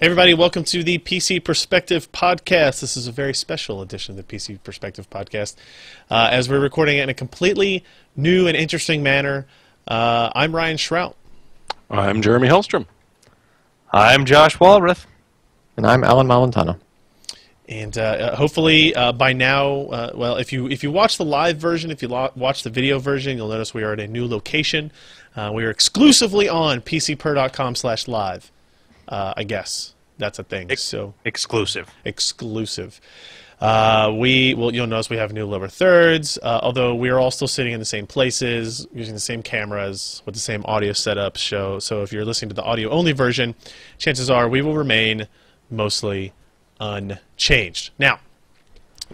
Everybody, welcome to the PC Perspective Podcast. This is a very special edition of the PC Perspective Podcast, as we're recording it in a completely new and interesting manner. I'm Ryan Shrout. I'm Jeremy Hellstrom. I'm Josh Walrath. And I'm Alan Malentano. And hopefully by now, well, if you watch the live version, if you watch the video version, you'll notice we are at a new location. We are exclusively on pcper.com/live. I guess that's a thing. Exclusive. You'll notice we have new lower thirds, although we are all still sitting in the same places, using the same cameras, with the same audio setup. So if you're listening to the audio-only version, chances are we will remain mostly unchanged. Now,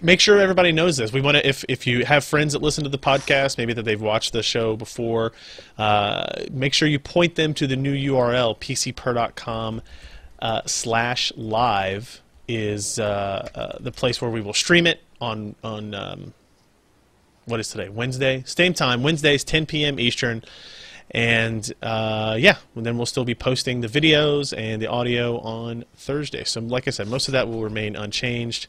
make sure everybody knows this. We want to, if you have friends that listen to the podcast, maybe that they've watched the show before, make sure you point them to the new URL, pcper.com/live is the place where we will stream it on what is today? Wednesday? Same time, Wednesdays, 10 p.m. Eastern. And and then we'll still be posting the videos and the audio on Thursday. So like I said, most of that will remain unchanged.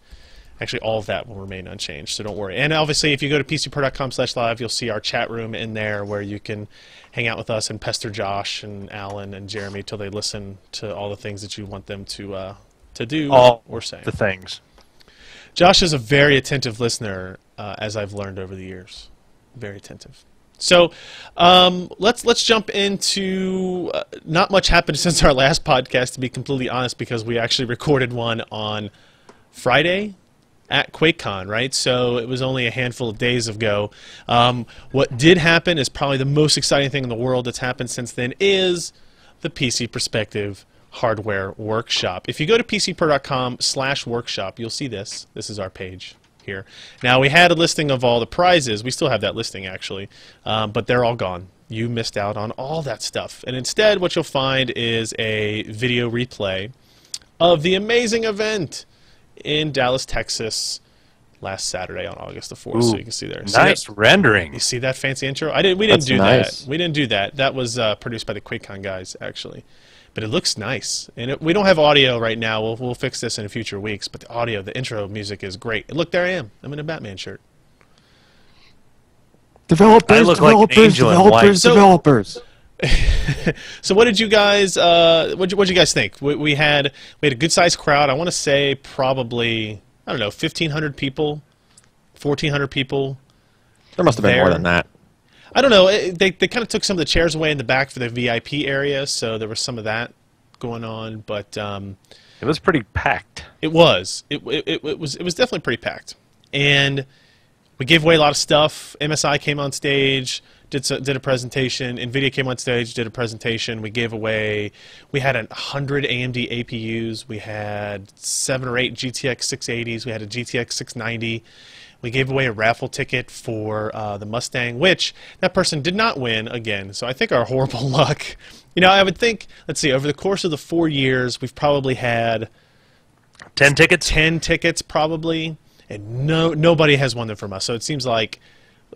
Actually, all of that will remain unchanged, so don't worry. And obviously, if you go to pcper.com/live, you'll see our chat room in there where you can hang out with us and pester Josh and Alan and Jeremy till they listen to all the things that you want them to do or say. The things. Josh is a very attentive listener, as I've learned over the years. Very attentive. So let's jump into not much happened since our last podcast, to be completely honest, because we actually recorded one on Friday at QuakeCon, right? So it was only a handful of days ago. What did happen is probably the most exciting thing in the world that's happened since then is the PC Perspective Hardware Workshop. If you go to pcper.com/workshop, you'll see this. This is our page here. Now, we had a listing of all the prizes. We still have that listing, actually, but they're all gone. You missed out on all that stuff. And instead, what you'll find is a video replay of the amazing event in Dallas, Texas, last Saturday on August the 4th. So you can see there. Nice rendering. You see that fancy intro? We didn't do that. We didn't do that. That was produced by the QuakeCon guys, actually. But it looks nice. And we don't have audio right now. We'll fix this in future weeks. But the audio, the intro music is great. And look, there I am. I'm in a Batman shirt. Developers. So what did you guys what'd you guys think? We had a good sized crowd. I want to say probably, I don't know, 1,500 people, 1,400 people. There must have been more than that. I don't know. They kind of took some of the chairs away in the back for the VIP area, so there was some of that going on. But it was pretty packed. It was. It was definitely pretty packed, and we gave away a lot of stuff. MSI came on stage, did a presentation. NVIDIA came on stage, did a presentation. We gave away. We had 100 AMD APUs. We had 7 or 8 GTX 680s. We had a GTX 690. We gave away a raffle ticket for the Mustang, which that person did not win again. So I think our horrible luck. You know, I would think, let's see, over the course of the 4 years, we've probably had 10 tickets? 10 tickets, probably. And nobody has won them from us. So it seems like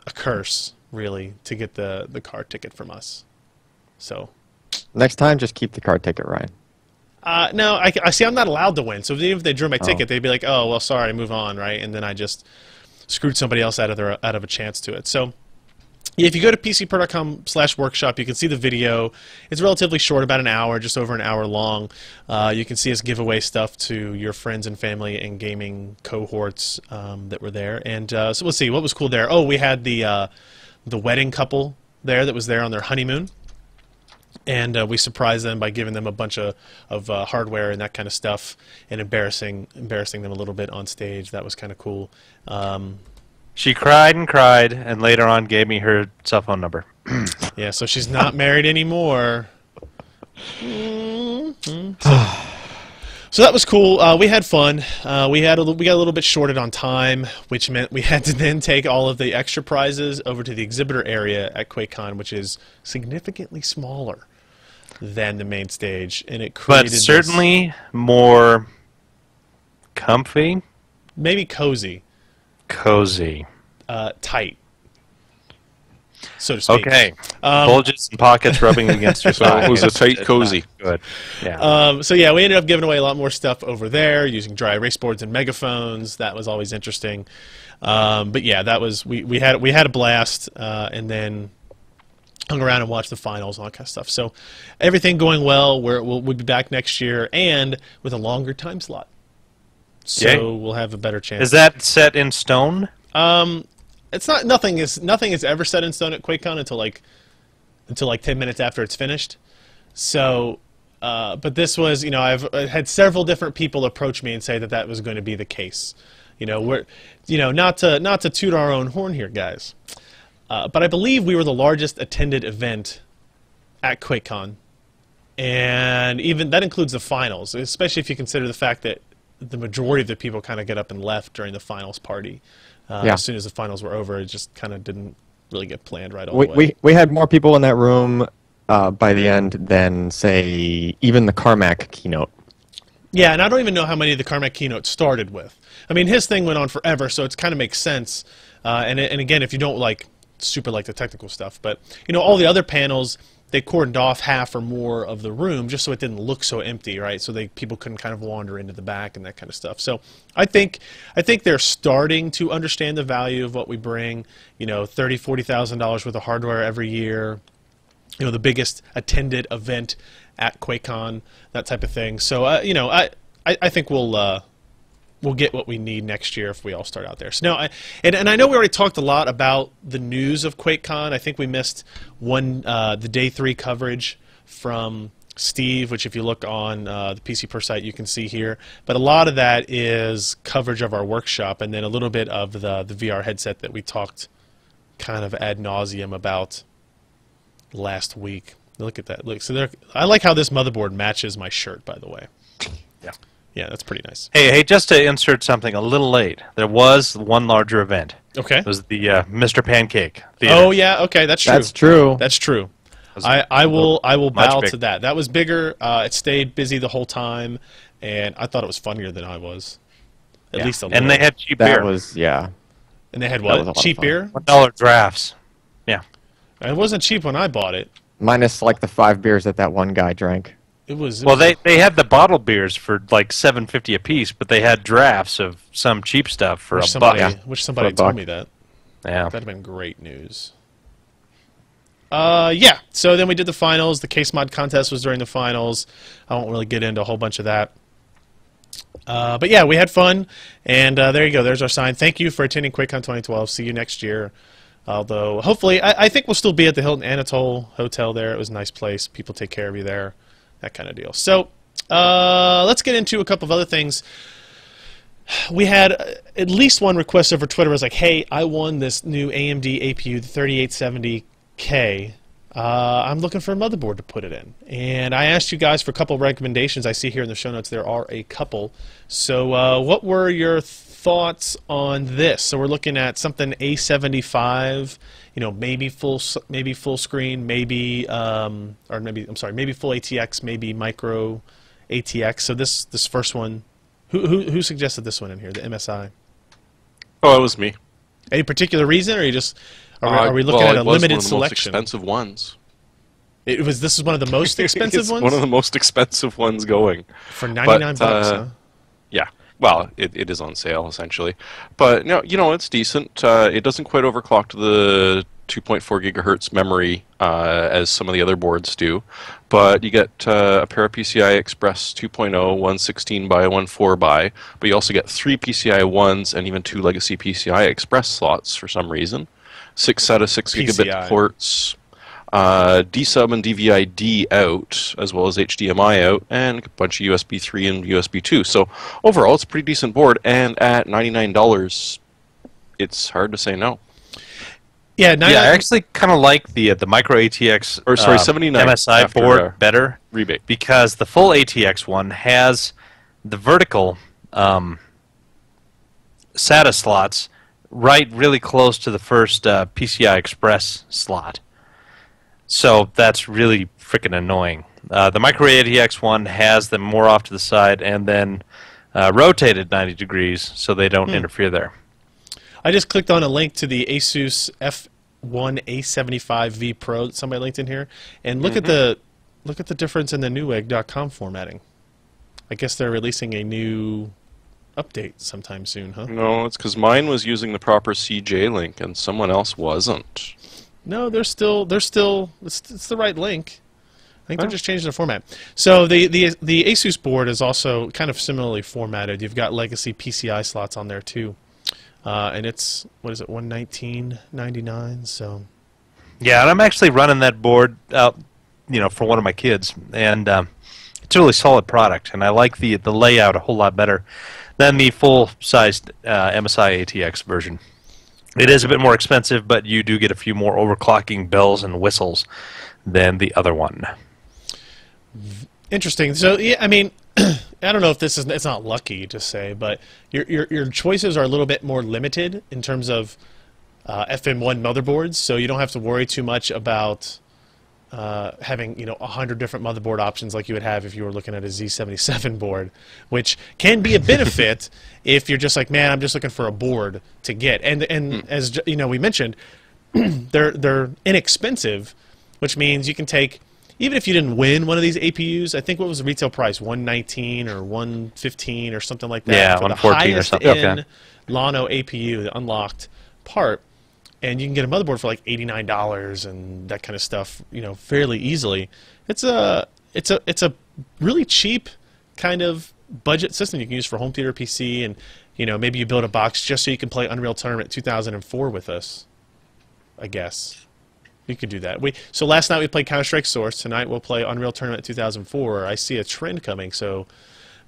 a curse, really, to get the car ticket from us. So next time, just keep the car ticket, Ryan. No, I see I'm not allowed to win. So even if they drew my ticket, they'd be like, oh, well, sorry, move on, right? And then I just screwed somebody else out of a chance to it. So yeah, if you go to pcper.com/workshop, you can see the video. It's relatively short, about an hour, just over an hour long. You can see us give away stuff to your friends and family and gaming cohorts that were there. And so let's see, what was cool there? Oh, we had the wedding couple there that was there on their honeymoon. And we surprised them by giving them a bunch of hardware and that kind of stuff, and embarrassing them a little bit on stage. That was kind of cool. She cried and cried, and later on gave me her cell phone number. Yeah, so she's not married anymore. So that was cool. We had fun. We got a little bit shorted on time, which meant we had to then take all of the extra prizes over to the exhibitor area at QuakeCon, which is significantly smaller than the main stage, and it created but certainly more comfy. Maybe cozy. Cozy. Tight. so to speak. Okay. Bulges and pockets rubbing against your So side. it was a tight, It's not cozy. Good. Yeah. So yeah, we ended up giving away a lot more stuff over there using dry erase boards and megaphones. That was always interesting. But yeah, that was we had a blast, and then hung around and watched the finals and all that kind of stuff. So everything going well. We'll be back next year and with a longer time slot. So Yay. we'll have a better chance. Is that set in stone? It's not. Nothing is ever set in stone at QuakeCon until like 10 minutes after it's finished. So, but this was, I've had several different people approach me and say that was going to be the case. We're, not to toot our own horn here, guys, but I believe we were the largest attended event at QuakeCon, and even that includes the finals, especially if you consider the fact that the majority of the people kind of get up and left during the finals party. As soon as the finals were over, it just kind of didn't really get planned right all the way. We had more people in that room by the end than, say, even the Carmack keynote. Yeah, and I don't even know how many the Carmack keynote started with. I mean, his thing went on forever, so it kind of makes sense. And again, if you don't super like the technical stuff, but all the other panels, they cordoned off half or more of the room just so it didn't look so empty, right? So people couldn't kind of wander into the back and that kind of stuff. So I think they're starting to understand the value of what we bring. $30,000-$40,000 worth of hardware every year. The biggest attended event at QuakeCon, that type of thing. So I think we'll get what we need next year if we all start out there. So now, and I know we already talked a lot about the news of QuakeCon. I think we missed the day 3 coverage from Steve, which if you look on the PC Per site, you can see here. But a lot of that is coverage of our workshop, and then a little bit of the VR headset that we talked kind of ad nauseum about last week. Look at that. Look, so I like how this motherboard matches my shirt, by the way. Yeah, that's pretty nice. Hey, just to insert something a little late, there was one larger event. Okay. It was the Mr. Pancake Theater. Oh yeah, okay, that's true. That's true. That's true. Was I will bow bigger. to that. That was bigger. It stayed busy the whole time, and I thought it was funnier than I was. At least a little. And they had cheap That beer. was, yeah. And they had was a what? lot of Cheap fun. beer? $1 drafts. Yeah. It wasn't cheap when I bought it. Minus, like, the 5 beers that one guy drank. It was. Well, they had the bottle beers for like $7.50 a piece, but they had drafts of some cheap stuff for wish a buck. wish somebody For a told buck. me that. Yeah. That'd have been great news. Yeah. So then we did the finals. The case mod contest was during the finals. I won't really get into a whole bunch of that. But yeah, we had fun, and there you go. There's our sign. Thank you for attending QuakeCon 2012. See you next year. Although, hopefully, I think we'll still be at the Hilton Anatole Hotel there. It was a nice place. People take care of you there. That kind of deal. So let's get into a couple of other things. We had at least one request over Twitter. Was like, hey, I won this new AMD APU, the 3870K. I'm looking for a motherboard to put it in. And I asked you guys for a couple of recommendations. I see here in the show notes there are a couple. So what were your thoughts on this? So we're looking at something A75, maybe full screen, maybe full ATX, maybe micro ATX. So this first one, who suggested this one in here, the MSI? Oh, it was me. Any particular reason, or are we looking at a limited selection? One of the most expensive ones. This is one of the most expensive It's ones? one of the most expensive ones going. For 99 bucks, huh? Yeah. Well, it is on sale essentially, but it's decent. It doesn't quite overclock to the 2.4 gigahertz memory as some of the other boards do, but you get a pair of PCI Express 2.0, 116 by 14 by, but you also get 3 PCI 1s and even 2 legacy PCI Express slots for some reason. 6 out of 6 gigabit PCI. ports. D-sub and DVI-D out, as well as HDMI out, and a bunch of USB 3 and USB 2. So overall, it's a pretty decent board, and at $99, it's hard to say no. Yeah, I actually kind of like the micro ATX Or sorry, 79 MSI after, board better rebate. because the full ATX one has the vertical SATA slots right really close to the first PCI Express slot. So that's really freaking annoying. The micro ATX one has them more off to the side and then rotated 90 degrees so they don't interfere there. I just clicked on a link to the Asus one A75V Pro that somebody linked in here, and look at the difference in the Newegg.com formatting. I guess they're releasing a new update sometime soon, huh? No, it's because mine was using the proper CJ link and someone else wasn't. No, it's the right link. I think they're just changing the format. So the Asus board is also kind of similarly formatted. You've got legacy PCI slots on there too, and it's what is it, $119.99? So Yeah, and I'm actually running that board out, for one of my kids, and it's a really solid product, and I like the layout a whole lot better than the full-sized MSI ATX version. It is a bit more expensive, but you do get a few more overclocking bells and whistles than the other one. interesting. So yeah, I mean, I don't know if it's not lucky to say, but your choices are a little bit more limited in terms of FM1 motherboards, so you don't have to worry too much about having 100 different motherboard options like you would have if you were looking at a Z77 board, which can be a benefit if you're just like, man, I'm just looking for a board to get. And as we mentioned, they're inexpensive, which means you can take, even if you didn't win one of these APUs, I think what was the retail price, $119 or $115 or something like that. Yeah, for the $114 or highest something. end Okay. Llano APU, the unlocked part. And you can get a motherboard for like $89 and that kind of stuff, fairly easily. It's a really cheap kind of budget system you can use for home theater PC, and maybe you build a box just so you can play Unreal Tournament 2004 with us. I guess you could do that. So last night we played Counter-Strike Source. Tonight we'll play Unreal Tournament 2004. I see a trend coming, so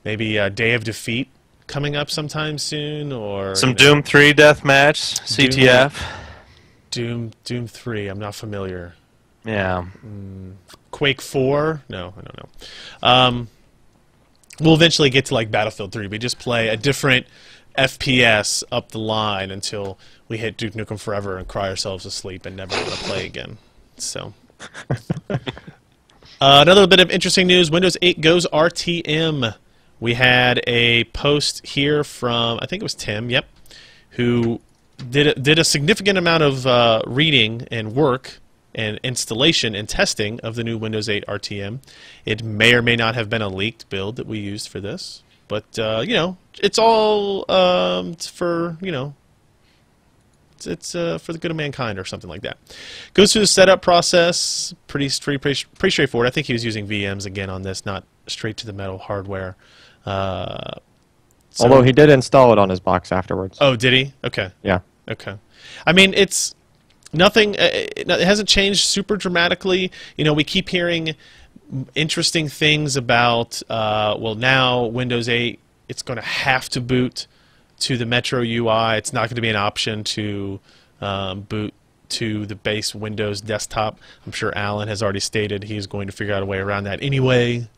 maybe Day of Defeat coming up sometime soon, or Some Doom 3 deathmatch, CTF. Doom 3. I'm not familiar. Yeah. Quake 4? No, I don't know. We'll eventually get to like Battlefield 3. We just play a different FPS up the line until we hit Duke Nukem Forever and cry ourselves asleep and never want to play again. So, another bit of interesting news: Windows 8 goes RTM. We had a post here from, I think it was Tim. Yep, who did a significant amount of reading and work and installation and testing of the new Windows 8 RTM. It may or may not have been a leaked build that we used for this, but it's all for it's for the good of mankind or something like that. Goes through the setup process, pretty straightforward. I think he was using VMs again on this, not straight to the metal hardware. Although he did install it on his box afterwards. Oh, did he? Okay. Yeah. Okay. I mean, it's nothing. It hasn't changed super dramatically. We keep hearing interesting things about. Well, now Windows 8, it's going to have to boot to the Metro UI. It's not going to be an option to boot to the base Windows desktop. I'm sure Alan has already stated he's going to figure out a way around that anyway.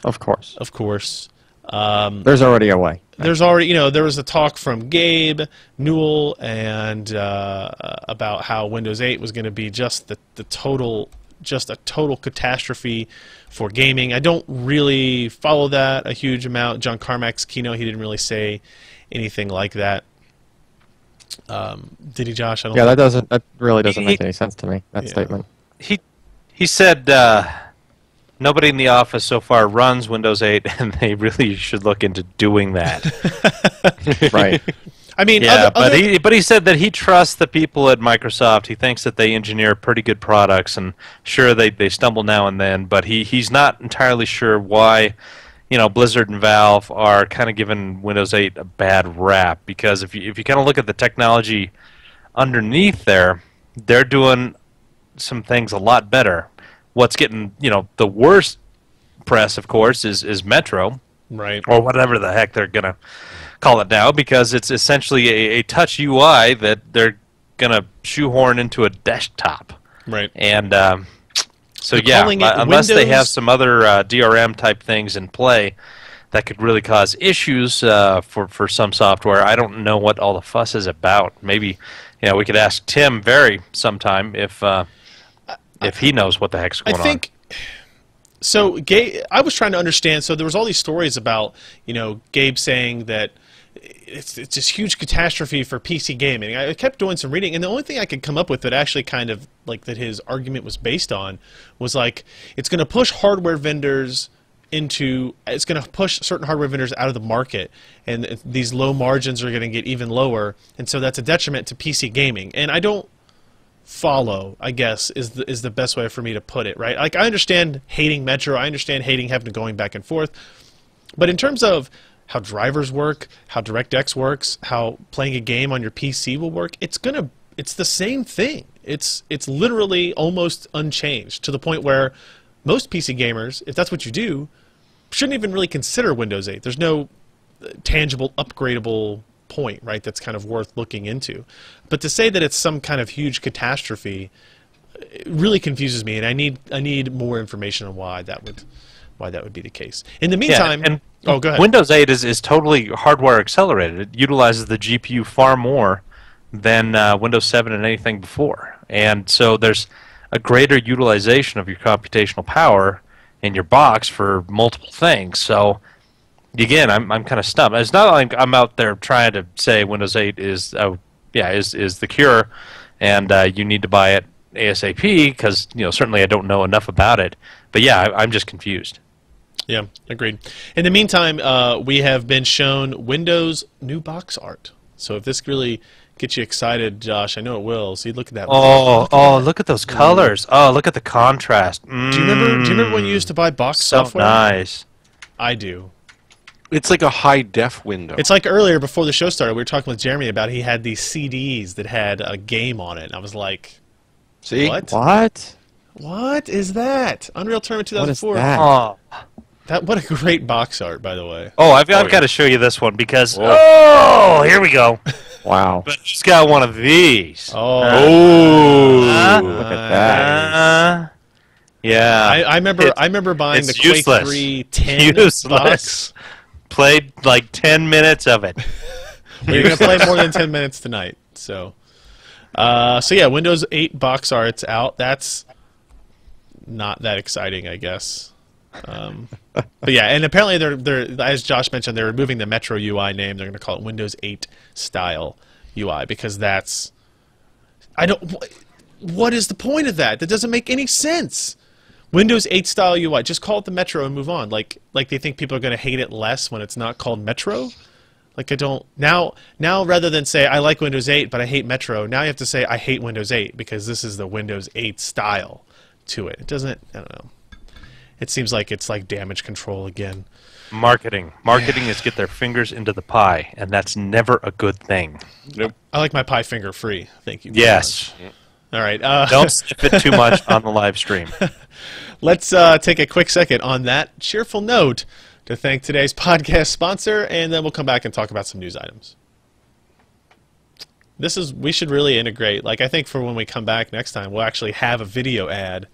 Of course. Of course. There's already a way. There's already, there was a talk from Gabe Newell and about how Windows 8 was going to be just a total catastrophe for gaming. I don't really follow that a huge amount. John Carmack's keynote, he didn't really say anything like that. Did he, Josh? I don't. Yeah, that really doesn't make any sense to me. That statement. He said nobody in the office so far runs Windows 8, and they really should look into doing that. Right. I mean, yeah, but he said that he trusts the people at Microsoft. He thinks that they engineer pretty good products, and sure, they stumble now and then, but he's not entirely sure why, Blizzard and Valve are kind of giving Windows 8 a bad rap, because if you kind of look at the technology underneath there, they're doing some things a lot better. What's getting, the worst press, of course, is Metro, right, or whatever the heck they're gonna call it now, because it's essentially a touch UI that they're gonna shoehorn into a desktop. right. And so They're yeah, calling it unless they have Windows- some other DRM type things in play that could really cause issues for some software, I don't know what all the fuss is about. Maybe we could ask Tim Very sometime if he knows what the heck's going on. I think so. I was trying to understand. So there was all these stories about Gabe saying that it's this huge catastrophe for PC gaming. I kept doing some reading, and the only thing I could come up with that actually kind of like that his argument was based on was like it's going to push hardware vendors it's going to push certain hardware vendors out of the market, and these low margins are going to get even lower, and so that's a detriment to PC gaming. And I don't follow, I guess, is the best way for me to put it, right? Like, I understand hating Metro, I understand hating having to going back and forth, but in terms of how drivers work, how DirectX works, how playing a game on your PC will work, it's the same thing. It's literally almost unchanged, to the point where most PC gamers, if that's what you do, shouldn't even really consider Windows 8. There's no tangible upgradable point, right, that's kind of worth looking into. But to say that it's some kind of huge catastrophe, it really confuses me, and I need more information on why that would be the case. In the meantime, and oh, go ahead. Windows 8 is totally hardware accelerated. It utilizes the GPU far more than Windows 7 and anything before, and so there's a greater utilization of your computational power in your box for multiple things. So again, I'm kind of stumped. It's not like I'm out there trying to say Windows 8 is the cure, and you need to buy it ASAP, because certainly I don't know enough about it. But yeah, I'm just confused. Yeah, agreed. In the meantime, we have been shown Windows new box art. So if this really gets you excited, Josh, I know it will. See, look at that. Look at those colors. Oh, look at the contrast. Do you remember when you used to buy box software? So nice. I do. It's like a high-def window. It's like earlier, before the show started, we were talking with Jeremy about he had these CDs that had a game on it, and I was like, see? What? What is that? Unreal Tournament 2004. What is that? Oh. What a great box art, by the way. Oh, I've got to show you this one, because here we go. Wow. But it's got one of these. Oh, Look at that. Yeah. I remember buying the Quake useless. 3 10 Useless. bucks. Played like 10 minutes of it. Well, you're gonna play more than 10 minutes tonight. So yeah, Windows 8 box art's out. That's not that exciting, I guess. But yeah, and apparently they're as Josh mentioned, they're removing the Metro UI name. They're going to call it Windows 8 style UI, because what is the point of that? That doesn't make any sense. Windows 8 style UI, just call it the Metro and move on. Like they think people are going to hate it less when it's not called Metro. Like, I don't now rather than say I like Windows 8 but I hate Metro, now you have to say I hate Windows 8 because this is the Windows 8 style to it. It doesn't, I don't know. It seems like it's like damage control again. Marketing is get their fingers into the pie, and that's never a good thing. Nope. I like my pie finger free. Thank you very Yes. much. All right. Don't sniff it too much on the live stream. Let's take a quick second on that cheerful note to thank today's podcast sponsor, and then we'll come back and talk about some news items. We should really integrate, like, I think for when we come back next time, we'll actually have a video ad.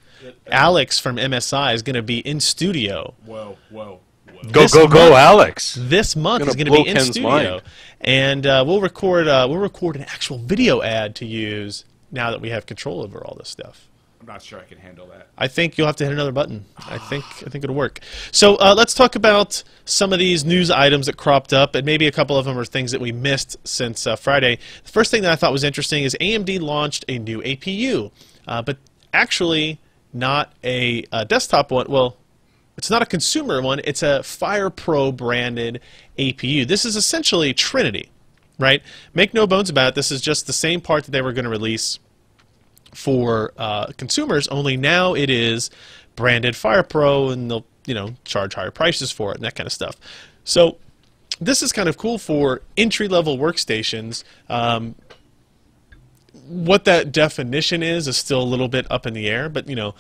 Alex from MSI is going to be in studio. Whoa. Go, Alex. This month Gonna is going to blow be in Ken's studio, mind. and we'll record an actual video ad to use now that we have control over all this stuff. I'm not sure I can handle that. I think you'll have to hit another button. I think it'll work. So let's talk about some of these news items that cropped up, and maybe a couple of them are things that we missed since Friday. The first thing that I thought was interesting is AMD launched a new APU, but actually not a desktop one. Well, it's not a consumer one. It's a FirePro branded APU. This is essentially Trinity, right? Make no bones about it. This is just the same part that they were going to release for consumers, only now it is branded FirePro, and they'll charge higher prices for it and that kind of stuff. So this is kind of cool for entry-level workstations. What that definition is still a little bit up in the air, but you're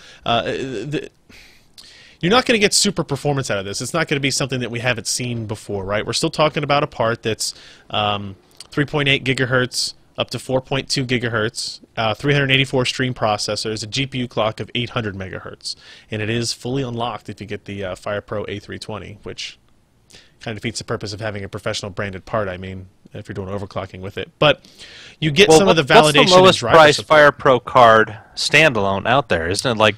not going to get super performance out of this. It's not going to be something that we haven't seen before, right? We're still talking about a part that's 3.8 gigahertz up to 4.2 gigahertz, 384 stream processors, a GPU clock of 800 megahertz, and it is fully unlocked if you get the FirePro A320, which kind of defeats the purpose of having a professional branded part. I mean, if you're doing overclocking with it, but you get some of the validation. What's the lowest and driver price support. FirePro card standalone out there? Isn't it like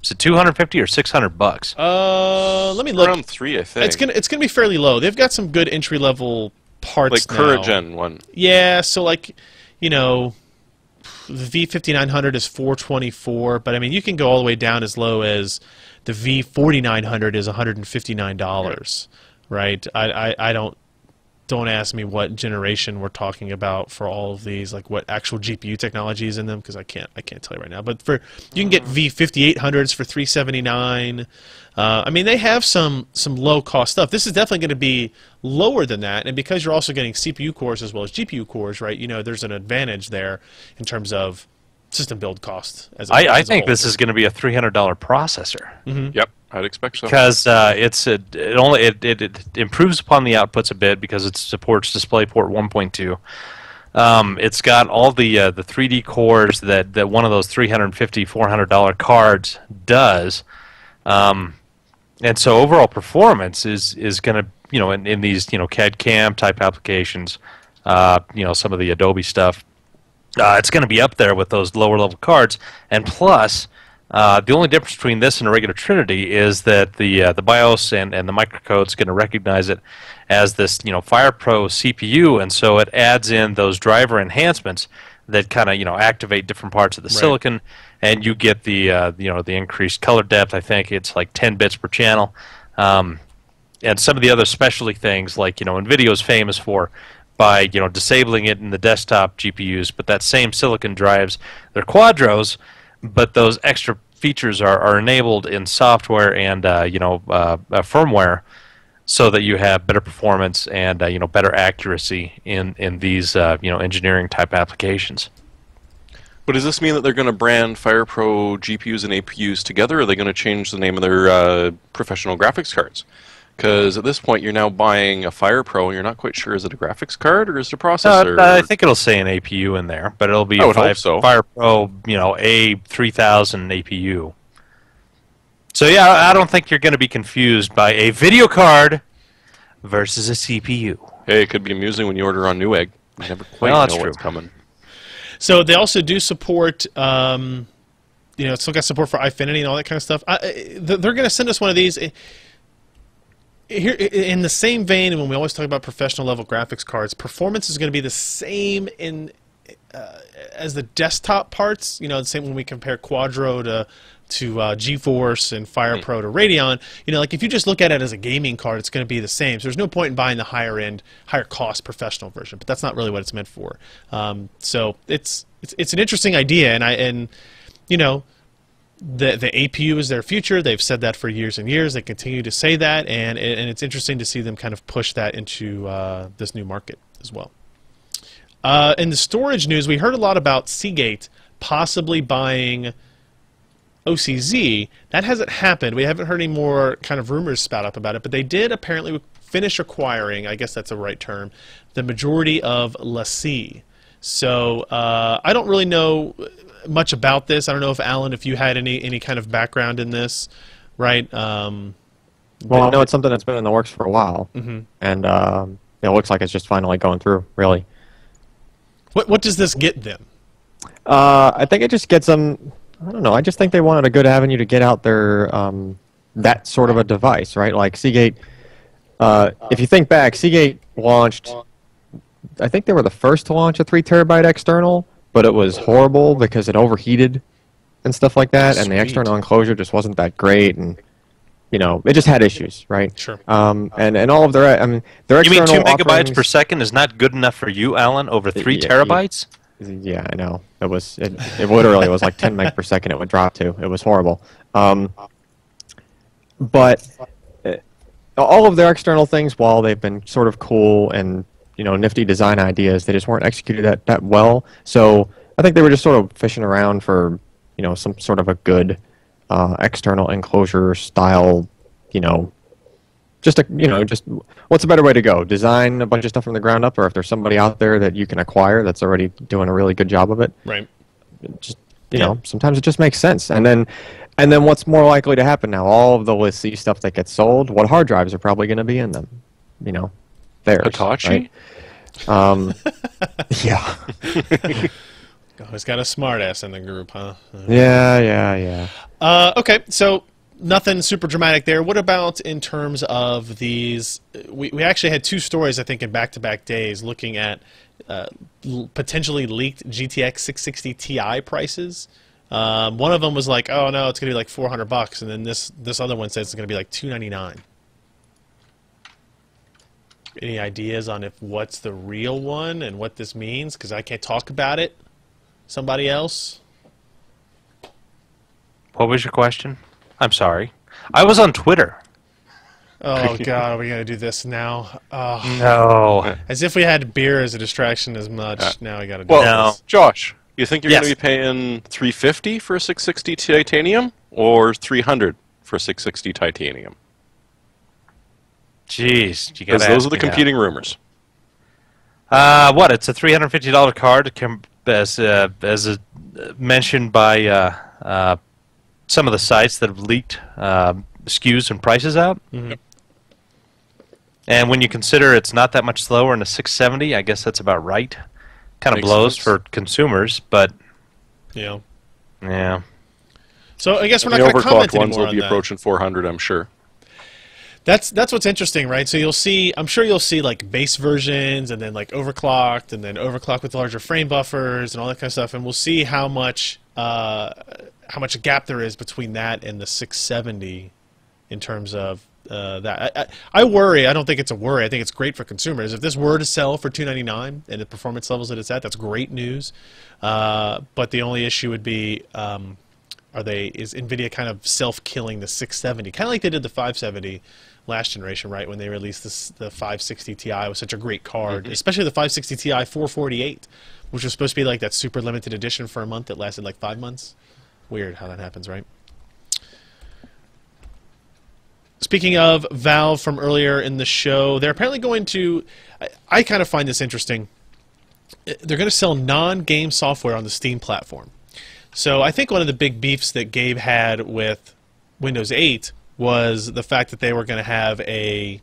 Is it 250 or $600? Let me look. Around 3, I think. It's gonna be fairly low. They've got some good entry level parts like now. current gen one. Yeah, so like, you know, the V5900 is $424, but I mean you can go all the way down as low as the V4900 is $159, right? I don't ask me what generation we're talking about for all of these, like what actual GPU technology is in them, because I can't tell you right now. But you can get V5800s for $379. I mean, they have some low cost stuff. This is definitely going to be lower than that, and because you're also getting CPU cores as well as GPU cores, right? You know, there's an advantage there in terms of system build cost. I think this is going to be a $300 processor. Yep, I'd expect so. Because it improves upon the outputs a bit because it supports DisplayPort 1.2. It's got all the 3D cores that one of those $350, $400 cards does, and so overall performance is going to, you know, in these, you know, CAD CAM type applications, you know, some of the Adobe stuff, it's going to be up there with those lower level cards, and plus. The only difference between this and a regular Trinity is that the BIOS and the microcode is going to recognize it as this, you know, FirePro CPU, and so it adds in those driver enhancements that kind of, you know, activate different parts of the silicon, and you get the you know, the increased color depth. I think it's like 10 bits per channel, and some of the other specialty things like, you know, NVIDIA is famous for by, you know, disabling it in the desktop GPUs, but that same silicon drives their Quadros. But those extra features are enabled in software and you know, firmware, so that you have better performance and you know, better accuracy in these you know, engineering type applications. But does this mean that they're going to brand FirePro GPUs and APUs together, or are they going to change the name of their professional graphics cards? Because at this point, you're now buying a FirePro, and you're not quite sure, is it a graphics card or is it a processor? I think it'll say an APU in there, but it'll be a FirePro, you know, A3000 APU. So yeah, I don't think you're going to be confused by a video card versus a CPU. Hey, it could be amusing when you order on Newegg. You never quite know what's coming. So they also do support, you know, it's still got support for Eyefinity and all that kind of stuff. They're going to send us one of these. Here, in the same vein, and when we always talk about professional level graphics cards, performance is going to be the same in as the desktop parts. You know, the same when we compare Quadro to GeForce and FirePro to Radeon. You know, like if you just look at it as a gaming card, it's going to be the same. So there's no point in buying the higher end, higher cost professional version. But that's not really what it's meant for. So it's an interesting idea, and you know. The APU is their future. They've said that for years and years. They continue to say that, and it's interesting to see them kind of push that into this new market as well. In the storage news, we heard a lot about Seagate possibly buying OCZ. That hasn't happened. We haven't heard any more kind of rumors spout up about it, but they did apparently finish acquiring, I guess that's the right term, the majority of LaCie. So I don't really know much about this. I don't know if Alan, if you had any kind of background in this, right? Well, I know it's something that's been in the works for a while, and it looks like it's just finally going through. Really. What does this get them? I think it just gets them. I don't know. I just think they wanted a good avenue to get out their that sort of a device, right? Like Seagate. If you think back, Seagate launched. I think they were the first to launch a 3 terabyte external. But it was horrible because it overheated and stuff like that, and the external enclosure just wasn't that great, and you know, it just had issues, right? Sure. And all of their, I mean, their external. You mean 2 megabytes offerings, per second is not good enough for you, Alan? Over 3 terabytes? Yeah, I know. It was. It literally was like 10 meg per second. It would drop to. It was horrible. But all of their external things, while they've been sort of cool and, you know, nifty design ideas, they just weren't executed that well. So I think they were just sort of fishing around for, you know, some sort of a good external enclosure style, you know, just what's a better way to go? Design a bunch of stuff from the ground up, or if there's somebody out there that you can acquire that's already doing a really good job of it. Right. Just, you know, sometimes it just makes sense. And then what's more likely to happen now? All of the LaCie stuff that gets sold, what hard drives are probably going to be in them? You know. Theirs, Hitachi? right? Yeah. Always got a smartass in the group, huh? Yeah. Okay, so nothing super dramatic there. What about in terms of these? We actually had two stories, I think, in back-to-back days looking at potentially leaked GTX 660 Ti prices. One of them was like, oh no, it's going to be like $400, and then this other one says it's going to be like $299. Any ideas on what's the real one and what this means? Because I can't talk about it. Somebody else? What was your question? I'm sorry. I was on Twitter. Oh God, are we gonna do this now? Oh, No. as if we had beer as a distraction as much. Now we gotta do Well, this. Josh, you think you're Yes. going to be paying $350 for a 660 titanium or $300 for a 660 titanium? Jeez, you Because gotta those ask are the me that. competing rumors. What? It's a $350 card, mentioned by some of the sites that have leaked SKUs and prices out. Mhm. And when you consider it's not that much slower in a 670, I guess that's about right. Kind of Makes blows sense. for consumers, but You know. yeah. So I guess we're The not gonna comment overclocked ones anymore will on be that. approaching 400, I'm sure. That's what's interesting, right? So you'll see, I'm sure you'll see like base versions and then like overclocked and then overclocked with larger frame buffers and all that kind of stuff, and we'll see how much gap there is between that and the 670 in terms of that. I worry. I don't think it's a worry. I think it's great for consumers. If this were to sell for $299 and the performance levels that it's at, that's great news. But the only issue would be, is NVIDIA kind of self-killing the 670, kind of like they did the 570 last generation, right? When they released the 560 Ti was such a great card, especially the 560 Ti 448, which was supposed to be like that super limited edition for a month that lasted like 5 months. Weird how that happens, right? Speaking of Valve from earlier in the show, they're apparently going to, I kind of find this interesting, they're going to sell non-game software on the Steam platform. So I think one of the big beefs that Gabe had with Windows 8 was the fact that they were going to have a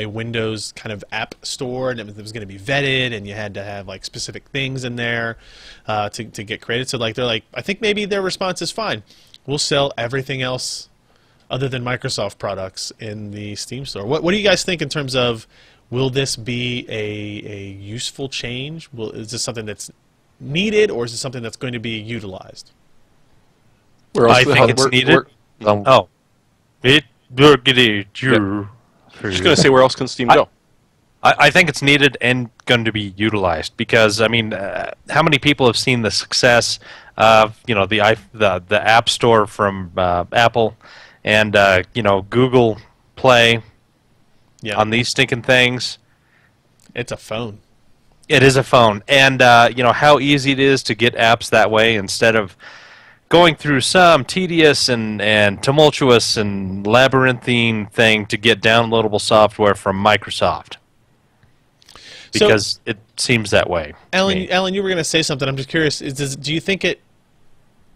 Windows kind of app store, and it was going to be vetted, and you had to have like specific things in there to get created. So like they're like, I think maybe their response is fine. We'll sell everything else other than Microsoft products in the Steam store. What do you guys think in terms of, will this be a useful change? Is this something that's needed, or is it something that's going to be utilized? I think it's needed. Oh. It Just going to say, where else can Steam go? I think it's needed and going to be utilized because, I mean, how many people have seen the success of, the App Store from Apple and, Google Play on these stinking things? It's a phone. It is a phone. And, how easy it is to get apps that way instead of going through some tedious and tumultuous and labyrinthine thing to get downloadable software from Microsoft. Because it seems that way. Alan, you were going to say something. I'm just curious. Do you think it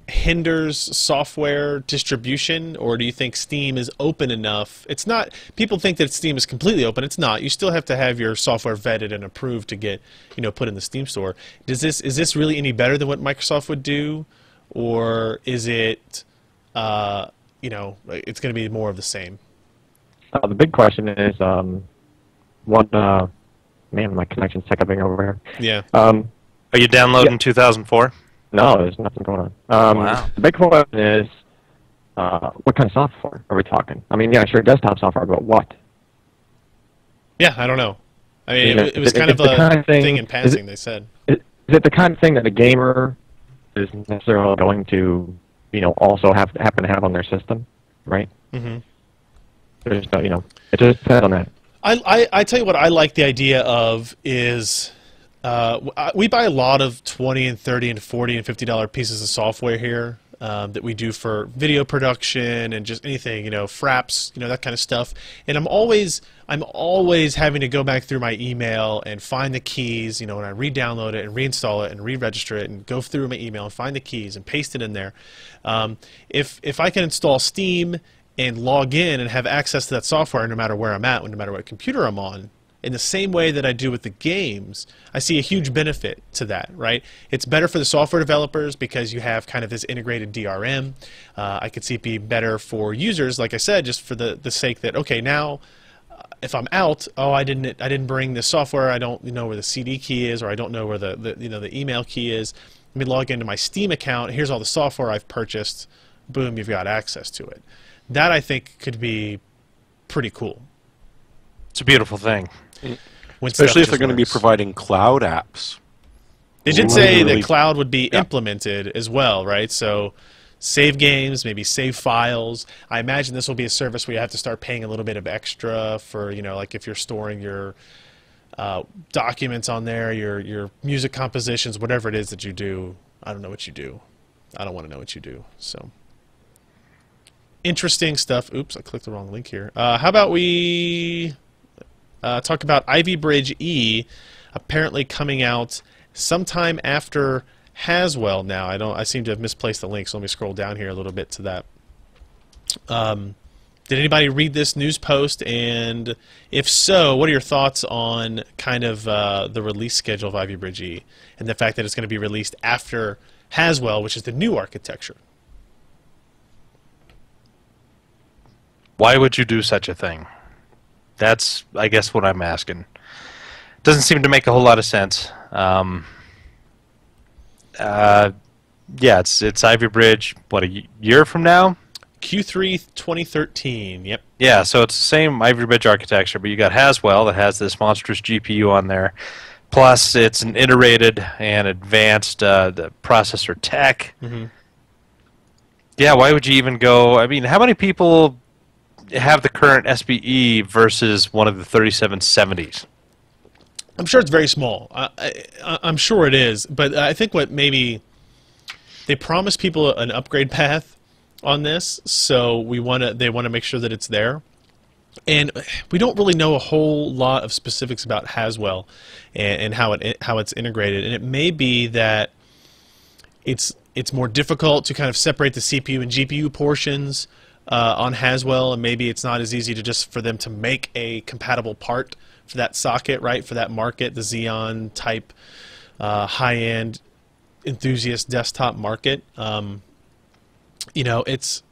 hinders software distribution, or do you think Steam is open enough? It's not. People think that Steam is completely open. It's not. You still have to have your software vetted and approved to get, put in the Steam store. Is this really any better than what Microsoft would do, or is it, it's going to be more of the same? The big question is, man, my connection's hiccuping over here. Yeah. Are you downloading 2004? No, there's nothing going on. Wow. The big question is, what kind of software are we talking? I mean, yeah, sure, desktop software, but what? Yeah, I don't know. I mean, it was Is kind it of the a kind of thing in passing, they said. Is it the kind of thing that a gamer is necessarily going to, also happen to have on their system, right? Mm-hmm. There's no, it just depends on that. I tell you what I like the idea of is we buy a lot of $20 and $30 and $40 and $50 pieces of software here that we do for video production and just anything, fraps, that kind of stuff. And I'm always having to go back through my email and find the keys, when I re-download it and reinstall it and re-register it and go through my email and find the keys and paste it in there. If I can install Steam and log in and have access to that software no matter where I'm at, no matter what computer I'm on, in the same way that I do with the games, I see a huge benefit to that, right? It's better for the software developers because you have kind of this integrated DRM. I could see it be better for users, like I said, just for the sake that, okay, now if I'm out, oh, I didn't bring this software, I don't know where the CD key is, or I don't know where the email key is. Let me log into my Steam account. Here's all the software I've purchased. Boom, you've got access to it. That I think could be pretty cool. It's a beautiful thing. When Especially if stuff they're going to be just works. providing cloud apps. They did say Really- that cloud would be implemented as well, right? So save games, maybe save files. I imagine this will be a service where you have to start paying a little bit of extra for, like if you're storing your documents on there, your music compositions, whatever it is that you do. I don't know what you do. I don't want to know what you do. So interesting stuff. Oops, I clicked the wrong link here. How about we talk about Ivy Bridge E apparently coming out sometime after Haswell now. I seem to have misplaced the link, so let me scroll down here a little bit to that. Did anybody read this news post? And if so, what are your thoughts on kind of the release schedule of Ivy Bridge E and the fact that it's going to be released after Haswell, which is the new architecture? Why would you do such a thing? That's, I guess, what I'm asking. Doesn't seem to make a whole lot of sense. Yeah, it's Ivy Bridge, what, a year from now? Q3 2013, yep. Yeah, so it's the same Ivy Bridge architecture, but you got Haswell that has this monstrous GPU on there. Plus, it's an iterated and advanced the processor tech. Mm-hmm. Yeah, why would you even go? I mean, how many people have the current SBE versus one of the 3770s? I'm sure it's very small. I'm sure it is, but I think what maybe they promise people an upgrade path on this, so they want to make sure that it's there. And we don't really know a whole lot of specifics about Haswell and how it's integrated. And it may be that it's more difficult to kind of separate the CPU and GPU portions on Haswell, and maybe it's not as easy to just for them to make a compatible part for that socket, right? For that market, the Xeon type high-end enthusiast desktop market. It's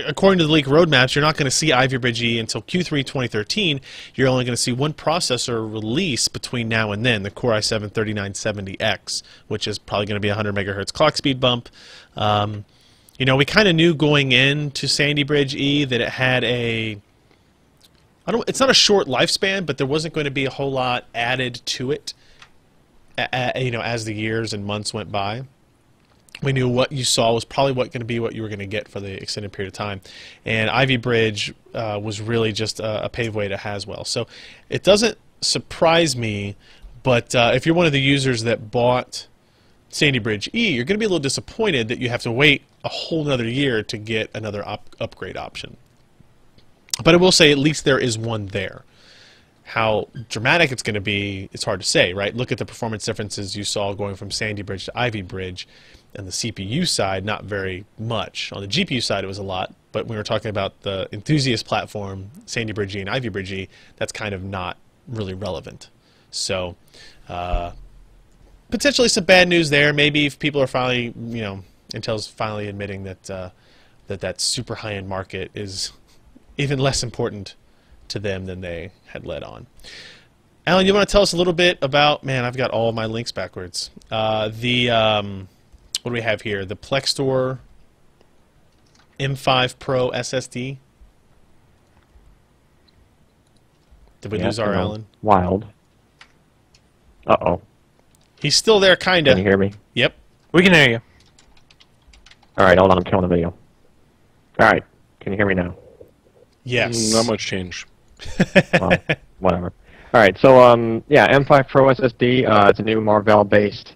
according to the leak roadmaps, you're not going to see Ivy Bridge E until Q3 2013. You're only going to see one processor release between now and then, the Core i7-3970X, which is probably going to be a 100 megahertz clock speed bump. We kind of knew going into Sandy Bridge E that it had it's not a short lifespan, but there wasn't going to be a whole lot added to it, as the years and months went by. We knew what you saw was probably going to be what you were going to get for the extended period of time. And Ivy Bridge was really just a paved way to Haswell. So it doesn't surprise me, but if you're one of the users that bought Sandy Bridge E, you're going to be a little disappointed that you have to wait a whole another year to get another upgrade option. But I will say at least there is one there. How dramatic it's going to be, it's hard to say, right? Look at the performance differences you saw going from Sandy Bridge to Ivy Bridge. On the CPU side, not very much. On the GPU side, it was a lot. But when we're talking about the enthusiast platform, Sandy Bridge E and Ivy Bridge E, that's kind of not really relevant. So potentially some bad news there. Maybe if people are finally, Intel's finally admitting that that super high-end market is even less important to them than they had led on. Alan, you want to tell us a little bit about, man, I've got all of my links backwards. What do we have here? The Plextor M5 Pro SSD. Did we lose our Alan? Wild. Uh-oh. He's still there, kind Can you of. hear me? Yep. We can hear you. All right, hold on. I'm killing the video. All right. Can you hear me now? Yes. Not much change. Well, whatever. All right, so yeah, M5 Pro SSD. It's a new Marvell-based,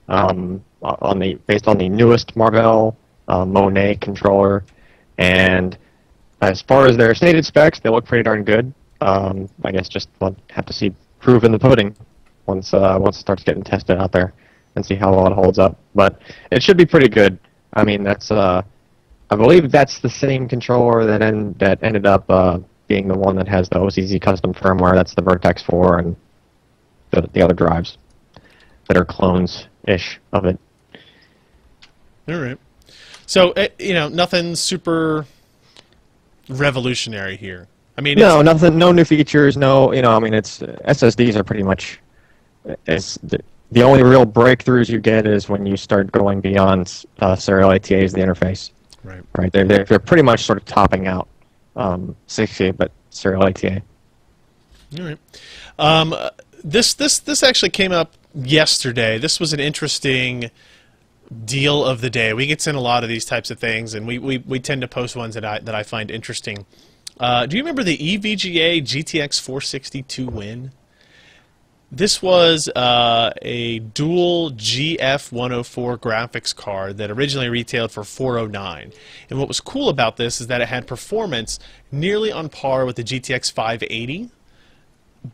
based on the newest Marvell Monet controller, and as far as their stated specs, they look pretty darn good. I guess just we'll have to see proof in the pudding once it starts getting tested out there and see how well it holds up. But it should be pretty good. I mean, that's I believe that's the same controller that ended up being the one that has the OCZ custom firmware. That's the Vertex 4 and the other drives that are clones-ish of it. All right. So, nothing super revolutionary here. I mean, No, nothing, no new features, no, I mean, it's SSDs are pretty much, the only real breakthroughs you get is when you start going beyond serial ATAs, the interface. Right. They're pretty much sort of topping out 68-bit serial ATA. All right. This actually came up yesterday. This was an interesting deal of the day. We get sent a lot of these types of things, and we tend to post ones that I find interesting. Do you remember the EVGA GTX 462 win? This was a dual GF104 graphics card that originally retailed for $409. And what was cool about this is that it had performance nearly on par with the GTX 580,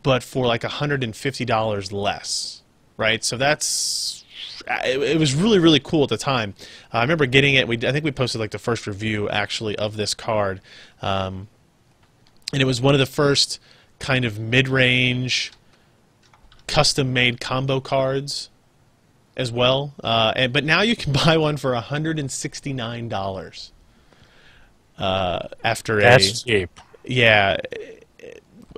but for like $150 less, right? So it was really, really cool at the time. I remember getting it. I think we posted like the first review actually of this card. And it was one of the first kind of mid-range custom-made combo cards as well. But now you can buy one for $169 after That's cheap. Yeah,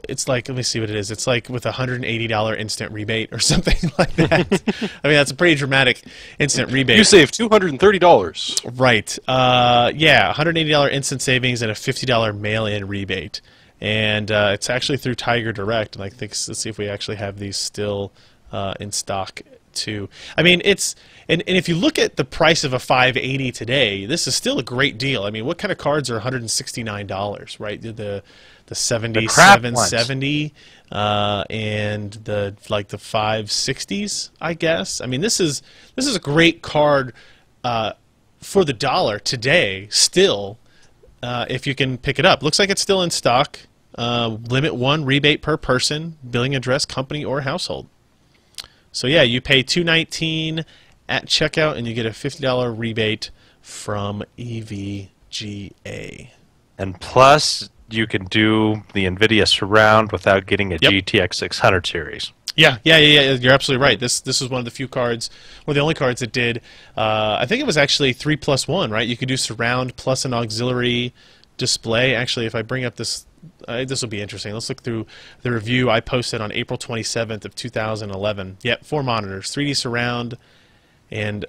it's like, let me see what it is. It's like with a $180 instant rebate or something like that. I mean, that's a pretty dramatic instant rebate. You save $230. Right. Yeah, $180 instant savings and a $50 mail-in rebate. And it's actually through Tiger Direct, and I think, let's see if we actually have these still in stock too. I mean, and if you look at the price of a 580 today, this is still a great deal. I mean, what kind of cards are $169, right? The 7770 and the 560s, I guess. I mean, this is a great card for the dollar today still. If you can pick it up. Looks like it's still in stock. Limit 1 rebate per person, billing address, company, or household. So yeah, you pay $219 at checkout, and you get a $50 rebate from EVGA. And plus, you can do the NVIDIA Surround without getting a GTX 600 series. Yeah. You're absolutely right. This is one of the few cards, or the only cards that did. I think it was actually 3+1, right? You could do surround plus an auxiliary display. Actually, if I bring up this, this will be interesting. Let's look through the review I posted on April 27th of 2011. Yep, 4 monitors, 3D surround, and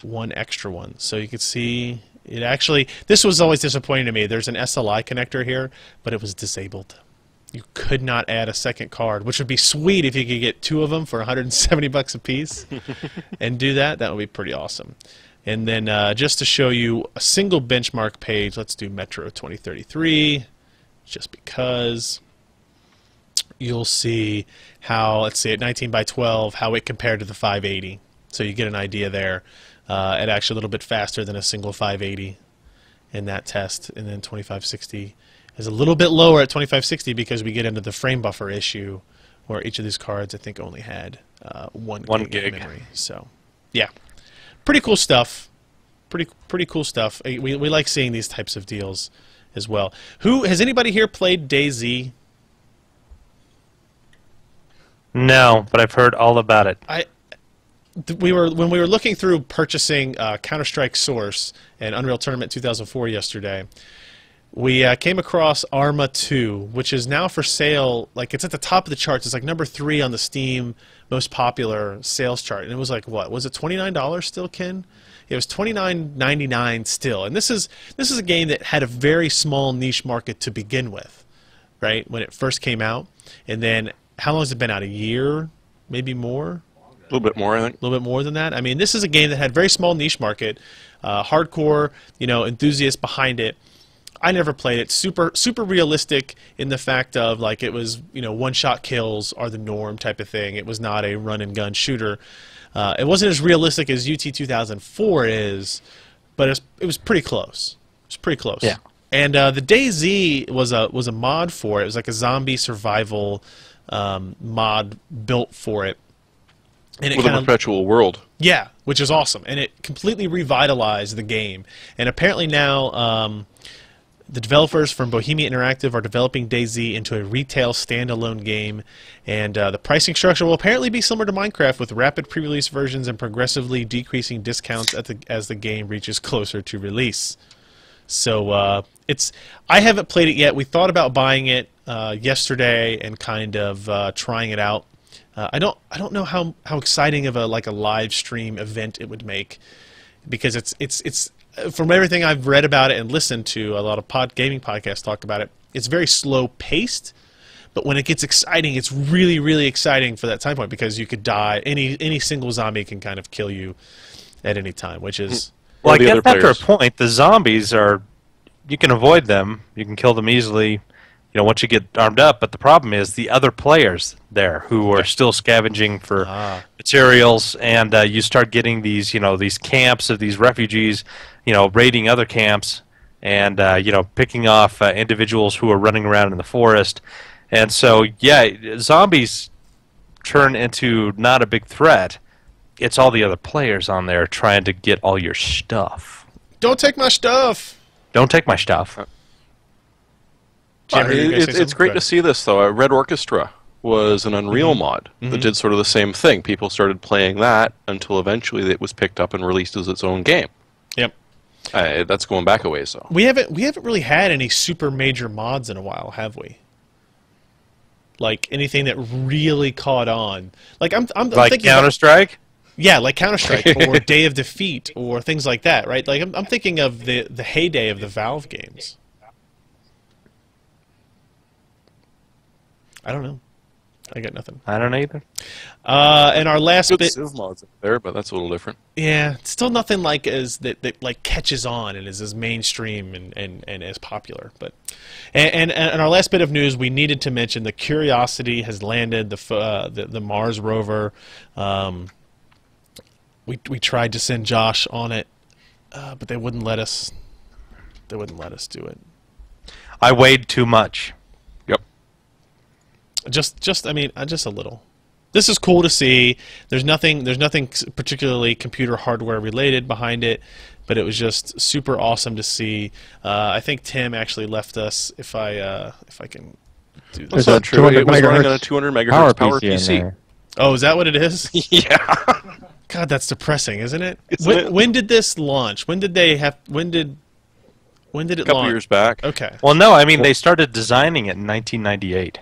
1 extra one. So you could see it actually. This was always disappointing to me. There's an SLI connector here, but it was disabled. You could not add a second card, which would be sweet if you could get 2 of them for $170 a piece and do that. That would be pretty awesome. And then just to show you a single benchmark page, let's do Metro 2033, just because you'll see how, let's see, at 19 by 12, how it compared to the 580. So you get an idea there. It actually a little bit faster than a single 580 in that test. And then 2560 is a little bit lower at 2560 because we get into the frame buffer issue where each of these cards I think only had 1 gig of memory. So yeah, pretty cool stuff. Pretty cool stuff. We like seeing these types of deals as well. Has anybody here played DayZ? No, but I've heard all about it. When we were looking through purchasing Counter-Strike Source and Unreal Tournament 2004 yesterday, we came across Arma 2, which is now for sale. Like, it's at the top of the charts. It's like number 3 on the Steam most popular sales chart. And it was like, what was it, $29 still, Ken? It was $29.99 still. And this is a game that had a very small niche market to begin with, right? When it first came out, and then how long has it been out? A year, maybe more. A little bit more, I think. A little bit more than that. I mean, this is a game that had very small niche market, hardcore, enthusiasts behind it. I never played it. Super realistic in the fact of like it was, one-shot kills are the norm type of thing. It was not a run-and-gun shooter. It wasn't as realistic as UT 2004 is, but it was pretty close. It was pretty close. Yeah. And the DayZ was a mod for it. It was like a zombie survival mod built for it. And with a perpetual world. Yeah, which is awesome. And it completely revitalized the game. And apparently now The developers from Bohemia Interactive are developing DayZ into a retail standalone game, and the pricing structure will apparently be similar to Minecraft, with rapid pre-release versions and progressively decreasing discounts as the game reaches closer to release. So I haven't played it yet. We thought about buying it yesterday and kind of trying it out. I don't know how exciting of a live stream event it would make, because it's from everything I've read about it and listened to a lot of gaming podcasts talk about it, it's very slow paced, but when it gets exciting, it's really, really exciting for that time point, because you could die. Any single zombie can kind of kill you at any time, which is... Well, I the guess other after a players. point, the zombies are... You can avoid them. You can kill them easily, once you get armed up. But the problem is the other players there who are still scavenging for materials, and you start getting these, these camps of these refugees, raiding other camps, and picking off individuals who are running around in the forest. And so, yeah, zombies turn into not a big threat. It's all the other players on there trying to get all your stuff. Don't take my stuff! Don't take my stuff. Jim, were you gonna say It's something? great Go to ahead. see this, though. Red Orchestra was an Unreal mod that did sort of the same thing. People started playing that until eventually it was picked up and released as its own game. Yep. That's going back a ways, though. We haven't really had any super major mods in a while, have we? Like anything that really caught on. Like I'm Like thinking about- Counter-Strike? yeah, like Counter-Strike or Day of Defeat or things like that, right? Like I'm thinking of the heyday of the Valve games. I don't know. I got nothing. I don't know either. And our last Good bit, Civ mods there, but that's a little different. yeah, still nothing like that like catches on and is as mainstream and as popular. But and our last bit of news, we needed to mention the Curiosity has landed, the Mars rover. We tried to send Josh on it, but they wouldn't let us. They wouldn't let us do it. I weighed too much. Yep. Just a little. This is cool to see. There's nothing particularly computer hardware related behind it, but it was just super awesome to see. I think Tim actually left us. If I can do That's this. There's a not true. 200 It was running megahertz on a 200 megahertz power in PC. there. Oh, is that what it is? Yeah. God, that's depressing, isn't it? Isn't it? When did this launch? When did it A couple launch? years back. Okay. Well, no, I mean, they started designing it in 1998.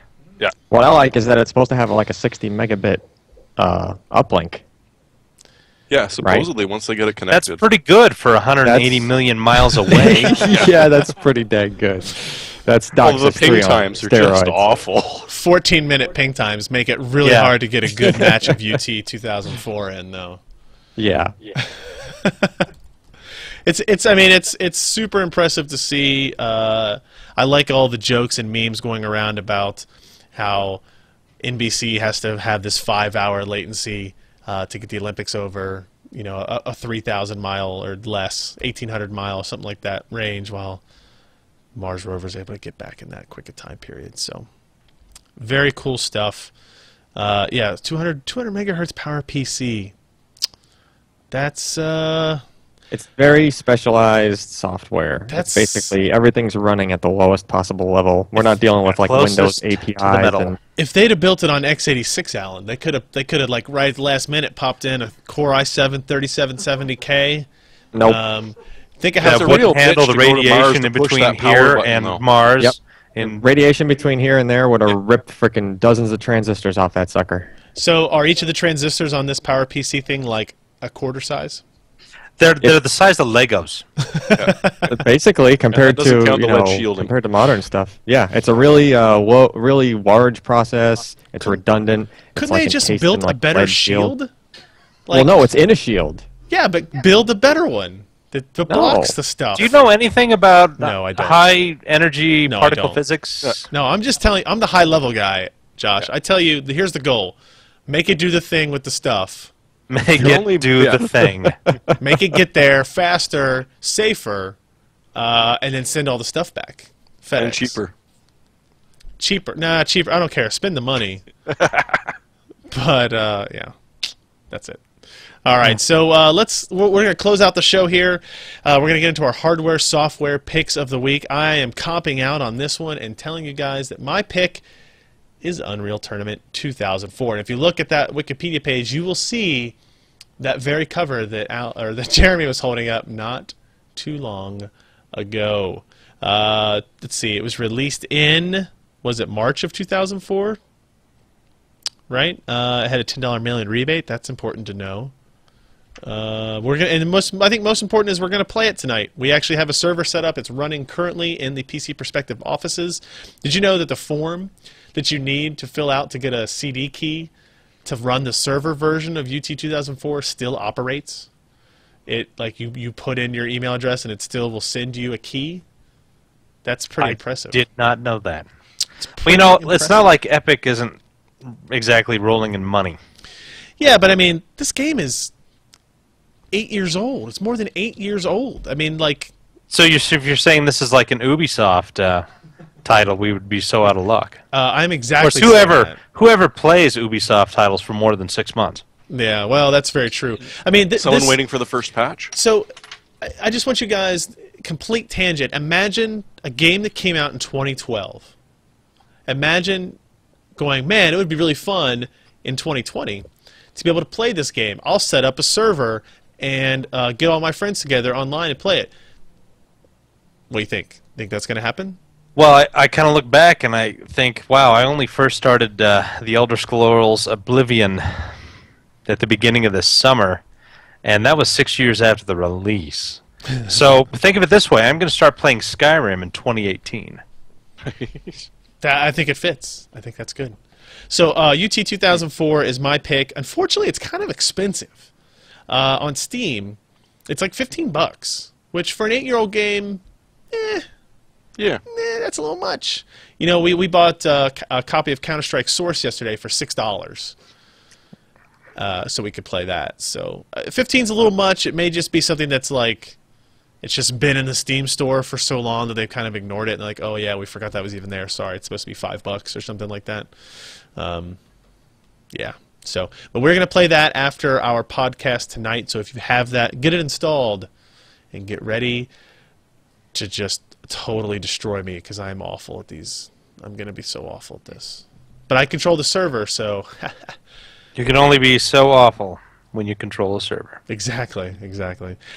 What I like is that it's supposed to have like a 60 megabit uplink. Yeah, supposedly once they get it That's connected. pretty good for 180 That's- million miles away. Yeah, that's pretty dang good. That's Well, the DOCSIS 3 ping on times are just steroids. awful. 14-minute ping times make it really Yeah. hard to get a good match of UT 2004 in, though. Yeah. It's super impressive to see. I like all the jokes and memes going around about how NBC has to have this 5-hour latency to get the Olympics over. A 3,000 mile or less, 1,800 mile, something like that range, while Mars rover's able to get back in that quick a time period. So, very cool stuff. Yeah, 200 megahertz power PC. That's It's very specialized software. That's- It's basically everything's running at the lowest possible level. We're not dealing with like Closest Windows to the APIs metal. and if they'd have built it on x86, Alan, they could have like right at the last minute popped in a Core i7 3770K. nope. Think of That how It's a wouldn't real bitch handle the to go to Mars radiation to in push between that power here button, and though. Mars. Yep. In Radiation between here and there would have ripped frickin' dozens of transistors off that sucker. So are each of the transistors on this Power PC thing like a quarter size? they're the size of Legos. Basically, compared doesn't to count the lead shielding. compared to modern stuff, yeah, it's a really really large process. It's redundant. It's Couldn't like they just encased build in, a like, better lead shield? Well, no, it's in a shield. Yeah, but build a better one that blocks the stuff. Do you know anything about No, I don't. high energy No, I particle don't. physics? No, I'm just telling. I'm the high level guy, Josh. I tell you, here's the goal: make it do the thing with the stuff. Make You're it only- do yeah. the thing. Make it get there faster, safer, and then send all the stuff back. FedEx. And cheaper. Cheaper. Nah, cheaper. I don't care. Spend the money. But yeah, that's it. All right, so we're going to close out the show here. We're going to get into our hardware, software picks of the week. I am copping out on this one and telling you guys that my pick is Unreal Tournament 2004. And if you look at that Wikipedia page, you will see that very cover that Jeremy was holding up not too long ago. Let's see, it was released in, was it March of 2004? Right? It had a $10 mail-in rebate. That's important to know. I think most important is we're gonna play it tonight. We actually have a server set up. It's running currently in the PC Perspective offices. Did you know that the form that you need to fill out to get a CD key to run the server version of UT 2004 still operates? It you put in your email address and it still will send you a key. That's pretty impressive. Did not know that. Well, it's not like Epic isn't exactly rolling in money. Yeah, but I mean, this game is 8 years old. It's more than 8 years old. I mean, like... So if you're saying this is like an Ubisoft title, we would be so out of luck. I'm exactly Of course, whoever plays Ubisoft titles for more than 6 months. Yeah, well, that's very true. I mean... Someone waiting for the first patch? So, I just want you guys... Complete tangent. Imagine a game that came out in 2012. Imagine going, man, it would be really fun in 2020 to be able to play this game. I'll set up a server and get all my friends together online and play it. What do you think? Think that's going to happen? Well, I kind of look back and I think, wow, I only first started the Elder Scrolls Oblivion at the beginning of this summer, and that was 6 years after the release. So think of it this way: I'm going to start playing Skyrim in 2018. I think it fits. I think that's good. So UT 2004 is my pick. Unfortunately, it's kind of expensive. On Steam, it's like $15, which for an 8-year-old game, that's a little much. You know, we bought a copy of Counter-Strike Source yesterday for $6. So we could play that. So 15's a little much. It may just be something that's like, it's just been in the Steam store for so long that they've kind of ignored it and like, oh yeah, we forgot that was even there. Sorry, it's supposed to be $5 or something like that. Yeah. So, but we're gonna play that after our podcast tonight. So if you have that, get it installed and get ready to just totally destroy me because I'm awful at these. I'm gonna be so awful at this. But I control the server, so. You can only be so awful when you control a server. Exactly.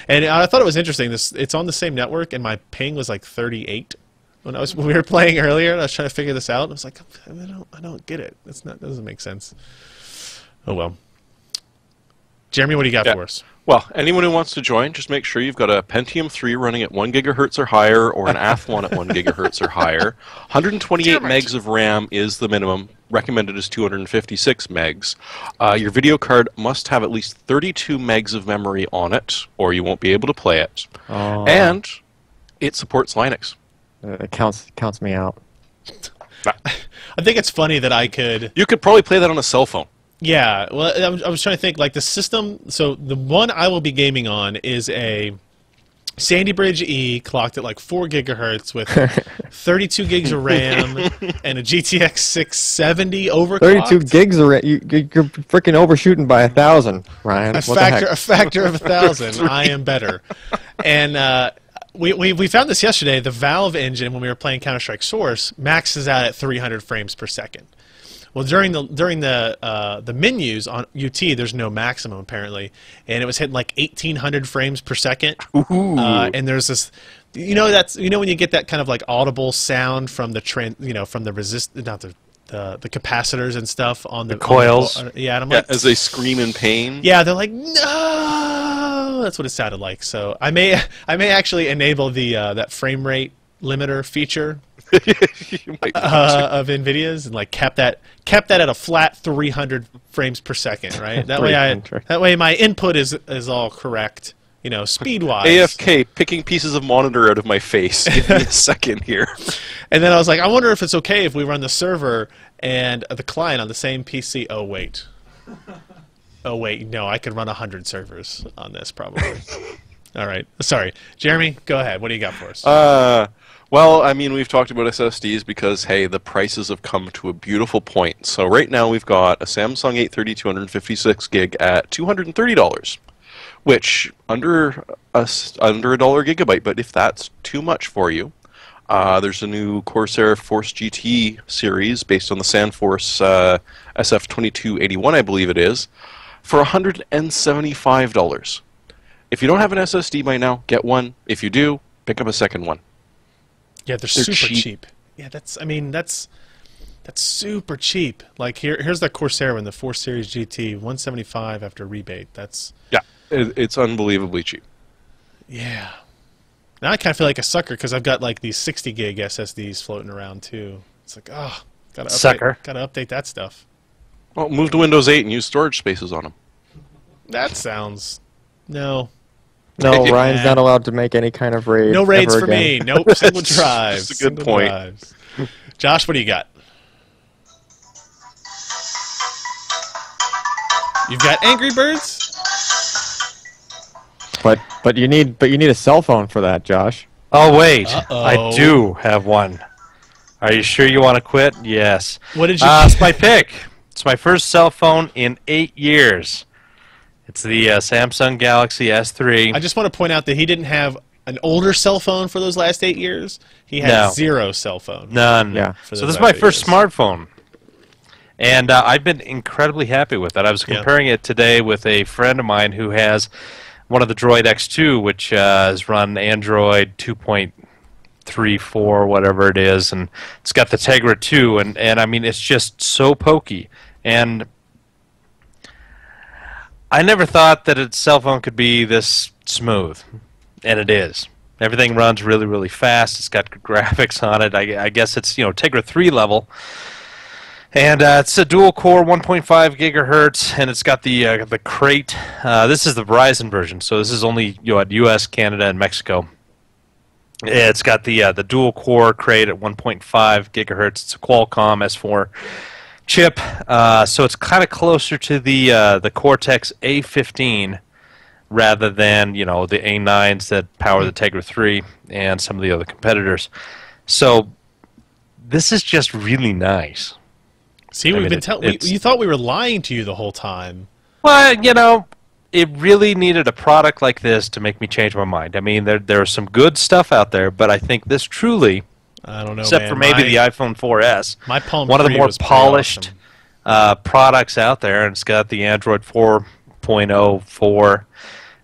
And I thought it was interesting. It's on the same network, and my ping was like 38 when we were playing earlier. And I was trying to figure this out. And I was like, I don't get it. That doesn't make sense. Oh well. Jeremy, what do you got for us? Well, anyone who wants to join, just make sure you've got a Pentium 3 running at 1 gigahertz or higher, or an Athlon at 1 gigahertz or higher. 128 megs of RAM is the minimum. Recommended is 256 megs. Your video card must have at least 32 megs of memory on it, or you won't be able to play it. Oh. And it supports Linux. It counts me out. I think it's funny that I could... You could probably play that on a cell phone. Yeah, well, I was trying to think, like, the system... So, the one I will be gaming on is a Sandy Bridge E clocked at, like, 4 gigahertz with 32 gigs of RAM and a GTX 670 overclocked. 32 gigs of RAM. You're freaking overshooting by 1,000, Ryan. A factor of 1,000. I am better. And we found this yesterday. The Valve engine, when we were playing Counter-Strike Source, maxes out at 300 frames per second. Well, during the menus on UT, there's no maximum apparently, and it was hitting like 1,800 frames per second. And there's this, when you get that kind of like audible sound from the the capacitors and stuff on the coils. And I'm like, as they scream in pain. Yeah, they're like, no. That's what it sounded like. So I may actually enable the that frame rate limiter feature of NVIDIA's and like cap that at a flat 300 frames per second, right? That way my input is all correct, speed wise. AFK picking pieces of monitor out of my face. Give me a second here. And then I was like, I wonder if it's okay if we run the server and the client on the same PC. Oh wait, no, I could run 100 servers on this probably. All right. Sorry. Jeremy, go ahead. What do you got for us? Well, I mean, we've talked about SSDs because, hey, the prices have come to a beautiful point. So right now we've got a Samsung 830 256 gig at $230, which under $1 gigabyte. But if that's too much for you, there's a new Corsair Force GT series based on the SandForce SF2281, I believe it is, for $175. If you don't have an SSD by now, get one. If you do, pick up a second one. Yeah, they're super cheap. Yeah, that's super cheap. Like here's the Corsair one, the 4 Series GT, $175 after rebate. That's it's unbelievably cheap. Yeah. Now I kind of feel like a sucker because I've got like these 60 gig SSDs floating around too. It's like, gotta update that stuff. Well, move to Windows 8 and use storage spaces on them. That sounds no. No, Ryan's not allowed to make any kind of raid. No raids for again. me. Nope, single drives. That's a good point. Drives. Josh, what do you got? You've got Angry Birds? But you need a cell phone for that, Josh. Oh wait, Uh-oh. I do have one. Are you sure you want to quit? Yes. What did you It's my pick. It's my first cell phone in 8 years. It's the Samsung Galaxy S3. I just want to point out that he didn't have an older cell phone for those last 8 years. He had zero cell phone. None. Yeah. So this is my first smartphone. And I've been incredibly happy with it. I was comparing it today with a friend of mine who has one of the Droid X2, which is run Android 2.34, whatever it is, and it's got the Tegra 2, and I mean, it's just so pokey. And I never thought that a cell phone could be this smooth, and it is. Everything runs really, really fast. It's got good graphics on it. I guess it's Tegra 3 level, and it's a dual-core 1.5 gigahertz, and it's got the Crate. This is the Verizon version, so this is only at U.S., Canada, and Mexico. It's got the dual-core Crate at 1.5 gigahertz. It's a Qualcomm S4 chip, so it's kind of closer to the Cortex A15 rather than the A9s that power the Tegra 3 and some of the other competitors. So this is just really nice. See, we've been you thought we were lying to you the whole time. Well, it really needed a product like this to make me change my mind. I mean, there's some good stuff out there, but I think this truly, I don't know, except for maybe the iPhone 4S, my Palm one of the Pre more was pretty polished awesome. products out there, and it's got the Android 4.04,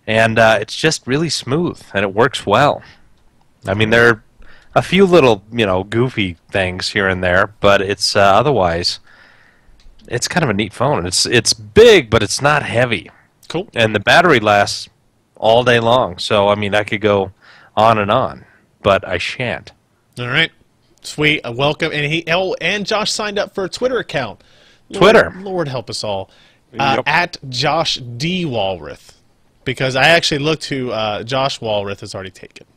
and it's just really smooth, and it works well. I mean, there are a few little, goofy things here and there, but it's otherwise, it's kind of a neat phone. It's big, but it's not heavy. Cool. And the battery lasts all day long, so I mean, I could go on and on, but I shan't. All right. Sweet. Welcome. And Josh signed up for a Twitter account. Twitter. Lord help us all. Yep. At Josh D. Walrath. Because I actually looked who Josh Walrath has already taken.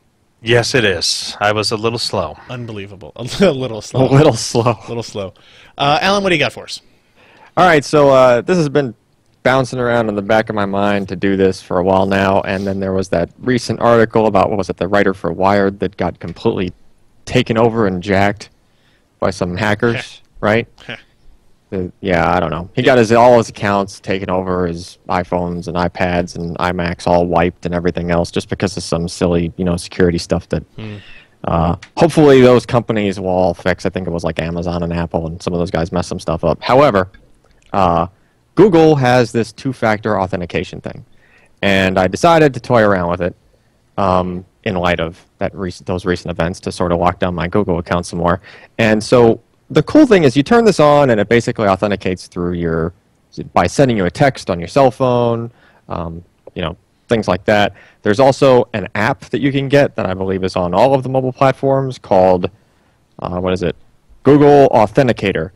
Yes, it is. I was a little slow. Unbelievable. A little slow. A little slow. A little slow. Alan, what do you got for us? All right, so this has been bouncing around in the back of my mind to do this for a while now, and then there was that recent article about, what was it, the writer for Wired that got completely taken over and jacked by some hackers, right? Yeah, I don't know. He got all his accounts taken over, his iPhones and iPads and iMacs all wiped and everything else, just because of some silly, security stuff that hopefully those companies will all fix. I think it was like Amazon and Apple, and some of those guys messed some stuff up. However, Google has this two-factor authentication thing, and I decided to toy around with it in light of those recent events to sort of lock down my Google account some more. And so the cool thing is you turn this on, and it basically authenticates through by sending you a text on your cell phone, things like that. There's also an app that you can get that I believe is on all of the mobile platforms called, Google Authenticator.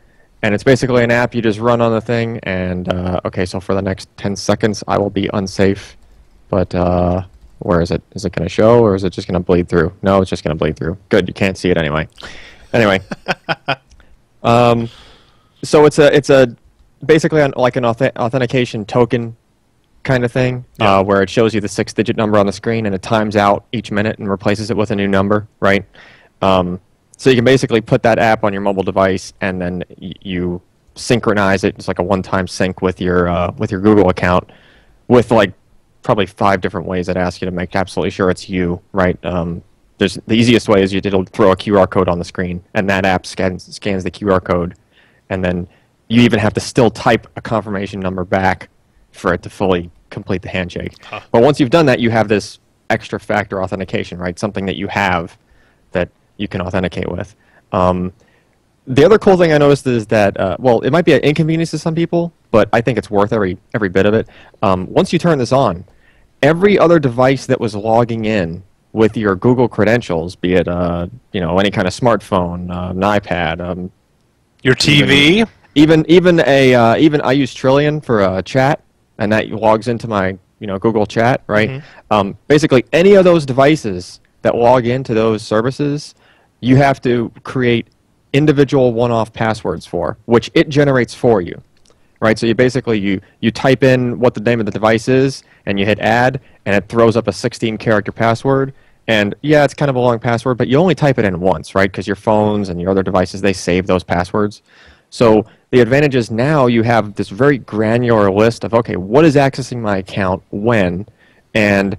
And it's basically an app you just run on the thing, and okay, so for the next 10 seconds I will be unsafe, but where is it? Is it going to show, or is it just going to bleed through? No, it's just going to bleed through. Good, you can't see it anyway. Anyway, so it's basically like an authentication token kind of thing, Yeah. where it shows you the 6-digit number on the screen and it times out each minute and replaces it with a new number, right? So you can basically put that app on your mobile device and then you synchronize it. It's like a one-time sync with your Google account, with like probably 5 different ways that ask you to make absolutely sure it's you, right? The easiest way is it'll throw a QR code on the screen, and that app scans the QR code, and then you even have to still type a confirmation number back for it to fully complete the handshake. Huh. But once you've done that, you have this extra factor authentication, right? Something that you have that you can authenticate with. The other cool thing I noticed is that, well, it might be an inconvenience to some people, but I think it's worth every bit of it. Once you turn this on, every other device that was logging in with your Google credentials, be it any kind of smartphone, an iPad, Your TV? even I use Trillion for chat, and that logs into my Google Chat, right? Basically, any of those devices that log into those services, you have to create individual one-off passwords for, which it generates for you, right? So you type in what the name of the device is, and you hit add, and it throws up a 16-character password. And yeah, it's kind of a long password, but you only type it in once, right? Because your phones and your other devices, they save those passwords. So the advantage is now you have this very granular list of, okay, what is accessing my account when, and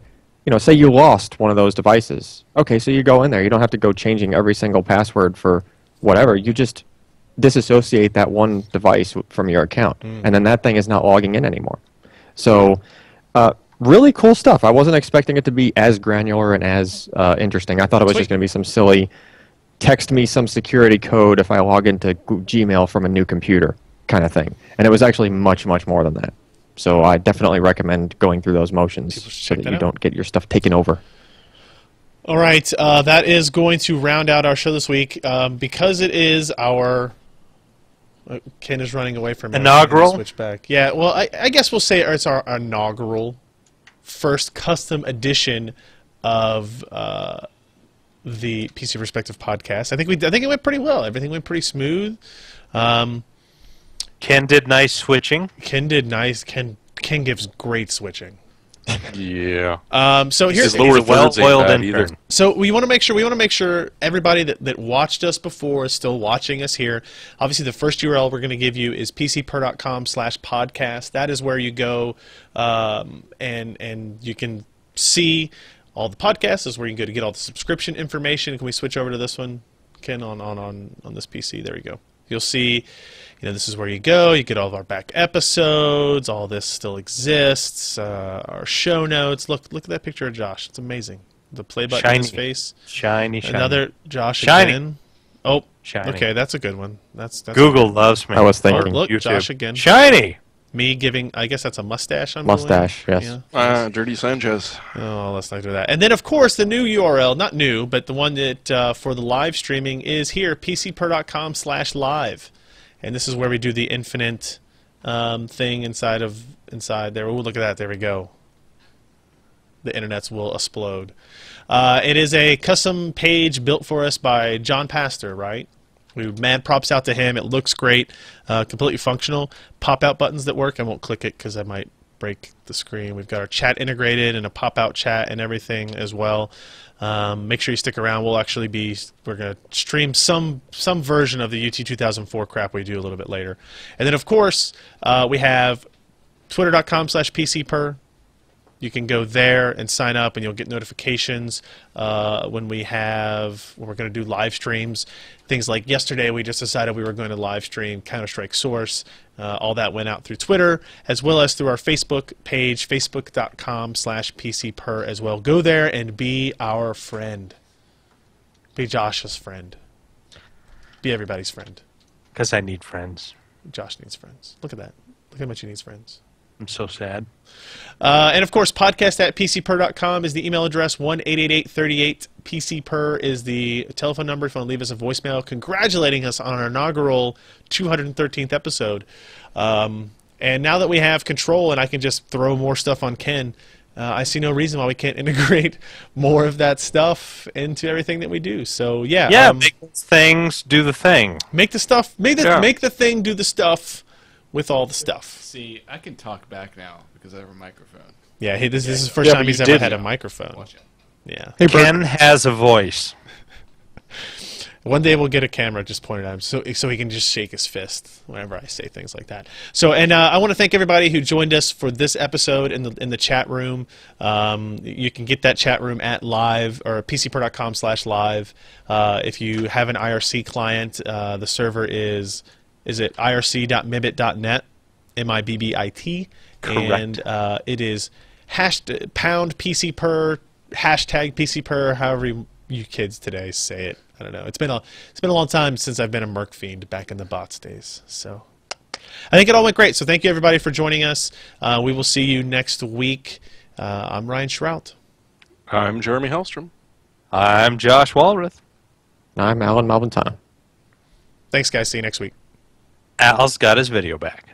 say you lost one of those devices. Okay, so you go in there. You don't have to go changing every single password for whatever. You just disassociate that one device from your account, and then that thing is not logging in anymore. So really cool stuff. I wasn't expecting it to be as granular and as interesting. I thought it was just going to be some silly text me some security code if I log into Gmail from a new computer kind of thing. And it was actually much, much more than that. So I definitely recommend going through those motions so check that that you out. don't get your stuff taken over. All right, that is going to round out our show this week. Because it is our... Ken is running away from me. Inaugural? Switch back. Yeah, well, I guess we'll say it's our inaugural first custom edition of the PC Perspective podcast. I think it went pretty well. Everything went pretty smooth. Ken did nice switching. Ken did nice. Ken gives great switching. Yeah. So here's His lower He's a thirds ain't well-oiled bad either. intern. So we want to make sure everybody that watched us before is still watching us here. Obviously, the first URL we're going to give you is pcper.com/podcast. That is where you go, and you can see all the podcasts. This is where you can go to get all the subscription information. Can we switch over to this one, Ken, on this PC? There you go. You'll see, this is where you go. You get all of our back episodes. All this still exists. Our show notes. Look at that picture of Josh. It's amazing. The play button in his Shiny. face. Shiny. Another Josh Shiny. again. Oh, Shiny. okay, that's a good one. That's Google loves me. I was Oh, thinking. look, YouTube. Josh again. Shiny. Me giving, I guess that's a mustache. I'm Mustache, doing. yes. Yeah. Dirty Sanchez. Oh, let's not do that. And then, of course, the new URL, not new, but the one that for the live streaming is here, pcper.com/live. And this is where we do the infinite thing inside there. Oh, look at that. There we go. The internets will explode. It is a custom page built for us by John Pastor, right? Mad props out to him. It looks great, completely functional. Pop-out buttons that work. I won't click it because I might break the screen. We've got our chat integrated and a pop-out chat and everything as well. Make sure you stick around. We're going to stream some version of the UT 2004 crap we do a little bit later. And then, of course, we have twitter.com/PCper. You can go there and sign up, and you'll get notifications when we're going to do live streams. Things like yesterday, we just decided we were going to live stream Counter-Strike Source. All that went out through Twitter, as well as through our Facebook page, facebook.com/PCper as well. Go there and be our friend. Be Josh's friend. Be everybody's friend. Because I need friends. Josh needs friends. Look at that. Look how much he needs friends. I'm so sad. And of course, podcast@pcper.com is the email address. 1-888-38-PCper is the telephone number if you want to leave us a voicemail congratulating us on our inaugural 213th episode. And now that we have control and I can just throw more stuff on Ken, I see no reason why we can't integrate more of that stuff into everything that we do. So yeah, Make things do the thing. make the stuff, make the thing do the stuff. with all the stuff. See, I can talk back now because I have a microphone. Yeah, this is the first Yeah, time but he's you ever didn't. had a microphone. Watch it. Yeah. Hey, Bert. Ken has a voice. One day we'll get a camera just pointed at him so he can just shake his fist whenever I say things like that. So, and I want to thank everybody who joined us for this episode in the chat room. You can get that chat room at live or pcper.com/live. If you have an IRC client, the server is it irc.mibit.net, MIBBIT, Correct. and it is pound PCper, hashtag PCper, however you kids today say it. I don't know. It's been a long time since I've been a Merc Fiend back in the bots days. So I think it all went great. So thank you everybody for joining us. We will see you next week. I'm Ryan Schrout. I'm Jeremy Hellstrom. I'm Josh Walrath. I'm Alan Malventano. Thanks guys. See you next week. Al's got his video back.